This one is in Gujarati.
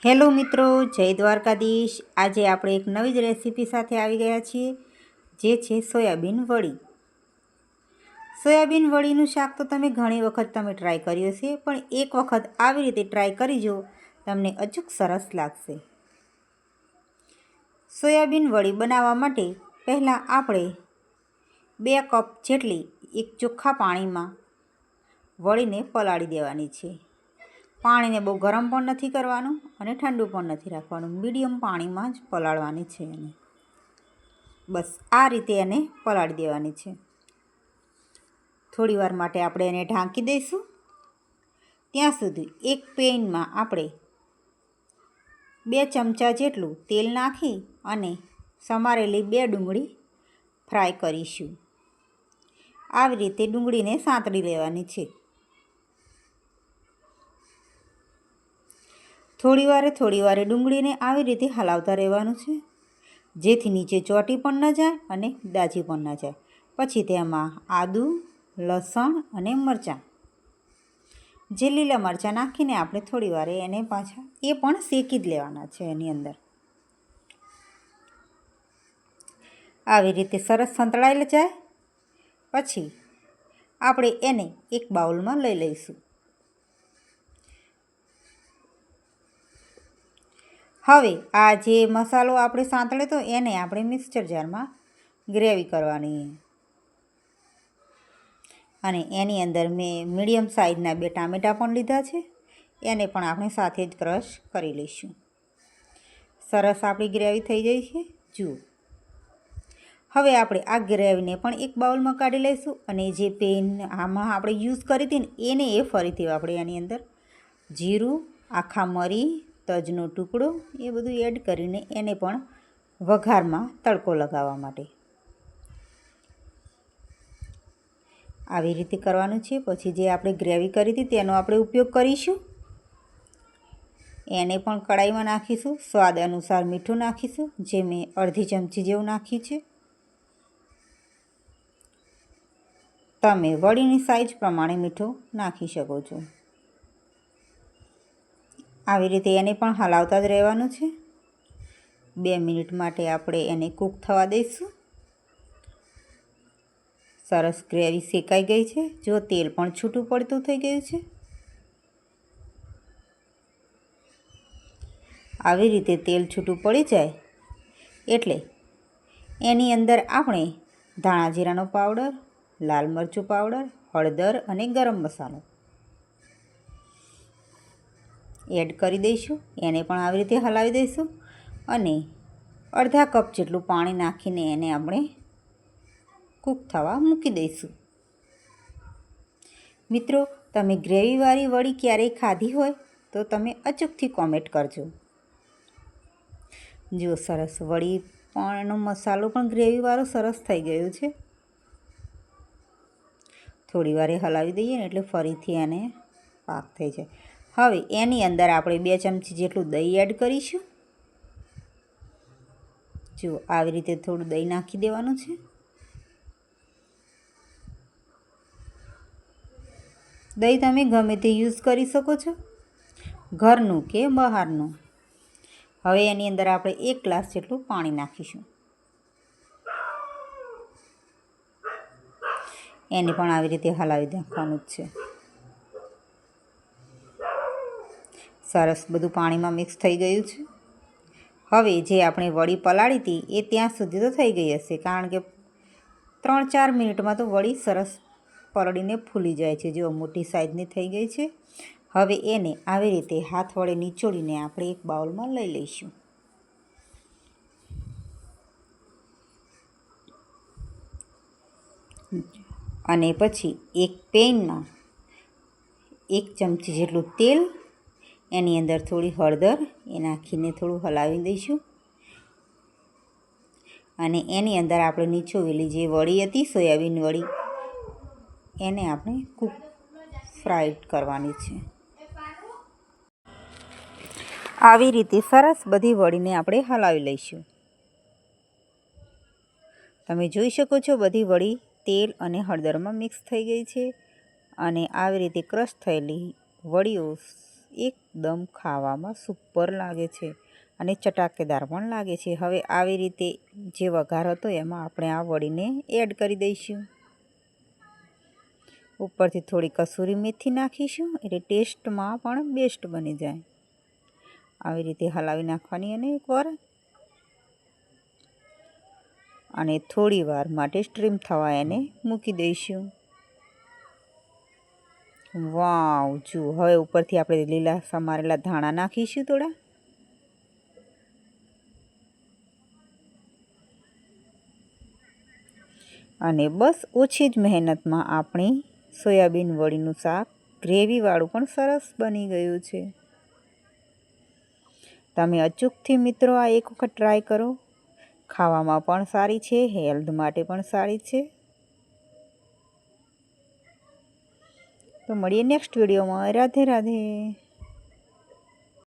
હેલો મિત્રો, જય દ્વારકાધીશ। આજે આપણે એક નવી જ રેસીપી સાથે આવી ગયા છીએ, જે છે સોયાબીન વડી। સોયાબીન વડીનું શાક તો તમે ઘણી વખત ટ્રાય કર્યું છે, પણ એક વખત આવી રીતે ટ્રાય કરી જુઓ, તમને અચૂક સરસ લાગશે। સોયાબીન વડી બનાવવા માટે પહેલાં આપણે 2 કપ જેટલી એક ચોખ્ખા પાણીમાં વડીને પલાળી દેવાની છે। પાણીને બહુ ગરમ પણ નથી કરવાનું અને ઠંડુ પણ નથી રાખવાનું, મીડિયમ પાણીમાં જ પલાળવાની છે એને। બસ આ રીતે એને પલાળી દેવાની છે। થોડી વાર માટે આપણે એને ઢાંકી દઈશું। ત્યાં સુધી એક પેનમાં આપણે 2 ચમચા જેટલું તેલ નાખી અને સમારેલી 2 ડુંગળી ફ્રાય કરીશું। આવી રીતે ડુંગળીને સાંતળી લેવાની છે। થોડી વારે ડુંગળીને આવી રીતે હલાવતા રહેવાનું છે, જેથી નીચે ચોંટી પણ ન જાય અને દાજી પણ ન જાય। પછી તેમાં આદું, લસણ અને મરચાં, જે લીલા મરચાં નાખીને આપણે થોડી વાર એને પાછા એ પણ શેકી જ લેવાના છે એની અંદર। આવી રીતે સરસ સંતળાઈ જાય પછી આપણે એને એક બાઉલમાં લઈ લઈશું। હવે આ જે મસાલો આપણે સાંતળ્યો તો એને આપણે મિક્સર જારમાં ગ્રેવી કરવાની, અને એની અંદર મેં મીડિયમ સાઇઝના 2 ટામેટાં પણ લીધા છે, એને પણ આપણે સાથે જ ક્રશ કરી લઈશું। સરસ આપણી ગ્રેવી થઈ ગઈ છે, જુઓ। હવે આપણે આ ગ્રેવીને પણ એક બાઉલમાં કાઢી લઈશું, અને જે પેન આમાં આપણે યુઝ કરી હતી ને એને ફરીથી આપણે એની અંદર જીરું, આખા મરી, તજનો ટુકડો એ બધું એડ કરીને એને પણ વઘારમાં તડકો લગાવવા માટે આવી રીતે કરવાનું છે। પછી જે આપણે ગ્રેવી કરી હતી તેનો આપણે ઉપયોગ કરીશું। એને પણ કડાઈમાં નાખીશું। સ્વાદ અનુસાર મીઠું નાખીશું, જે મેં અડધી ચમચી જેવું નાખ્યું છે। તમે વડીની સાઈઝ પ્રમાણે મીઠું નાખી શકો છો। આવી રીતે એને પણ હલાવતા જ રહેવાનું છે। 2 મિનિટ માટે આપણે એને કૂક થવા દઈશું। સરસ ગ્રેવી શેકાઈ ગઈ છે, જો તેલ પણ છૂટું પડતું થઈ ગયું છે। આવી રીતે તેલ છૂટું પડી જાય એટલે એની અંદર આપણે ધાણા જીરાનો પાવડર, લાલ મરચું પાવડર, હળદર અને ગરમ મસાલો એડ કરી દઈશું। એને પણ આવી રીતે હલાવી દઈશું અને અડધા કપ જેટલું પાણી નાખીને એને આપણે કૂક થવા મૂકી દઈશું। મિત્રો, તમે ગ્રેવીવાળી વડી ક્યારેય ખાધી હોય તો તમે અચૂકથી કોમેન્ટ કરજો। જો સરસ વડી પણ એનો મસાલો પણ ગ્રેવીવાળો સરસ થઈ ગયો છે। થોડી વાર હલાવી દઈએ ને એટલે ફરીથી એને પાક થઈ જાય। હવે એની અંદર આપણે 2 ચમચી જેટલું દહીં એડ કરીશું। જો આવી રીતે થોડું દહીં નાખી દેવાનું છે। દહીં તમે ગમે તે યુઝ કરી શકો છો, ઘરનું કે બહારનું। હવે એની અંદર આપણે 1 ગ્લાસ જેટલું પાણી નાખીશું। એને પણ આવી રીતે હલાવી નાખવાનું જ છે। સરસ બધું પાણીમાં મિક્સ થઈ ગયું છે। હવે જે આપણે વડી પલાળી હતી એ ત્યાં સુધી તો થઈ ગઈ હશે, કારણ કે 3-4 મિનિટમાં તો વડી સરસ પલળીને ફૂલી જાય છે। જો મોટી સાઈઝની થઈ ગઈ છે। હવે એને આવી રીતે હાથ વડે નીચોડીને આપણે એક બાઉલમાં લઈ લઈશું। અને પછી એક પેનમાં 1 ચમચી જેટલું તેલ, એની અંદર થોડી હળદર એ નાખીને થોડું હલાવી દઈશું, અને એની અંદર આપણે નીચોવેલી જે વડી હતી સોયાબીન વડી એને આપણે ફ્રાઈડ કરવાની છે। આવી રીતે સરસ બધી વડીને આપણે હલાવી લઈશું। તમે જોઈ શકો છો બધી વડી તેલ અને હળદરમાં મિક્સ થઈ ગઈ છે, અને આવી રીતે ક્રશ થયેલી વડીઓ એકદમ ખાવામાં સુપર લાગે છે અને ચટાકેદાર પણ લાગે છે. હવે આવી રીતે જે વઘાર હતો એમાં આપણે આ વડીને એડ કરી દઈશું. ઉપરથી થોડી કસૂરી મેથી નાખીશું એટલે ટેસ્ટમાં પણ બેસ્ટ બની જાય. આવી રીતે હલાવી નાખવાની અને એકવાર અને થોડી વાર માટે સ્ટ્રીમ થવા એને મૂકી દઈશું. વાવ, જુઓ હવે ઉપરથી આપણે લીલા સમારેલા ધાણા નાખીશું થોડા. અને બસ ઓછી જ મહેનતમાં આપણી સોયાબીન વડીનું શાક ગ્રેવીવાળું પણ સરસ બની ગયું છે. તમે અચૂકથી મિત્રો આ એક વખત ટ્રાય કરો. ખાવામાં પણ સારી છે, હેલ્થ માટે પણ સારી છે. તો મળીએ નેક્સ્ટ વિડીયોમાં. રાધે રાધે.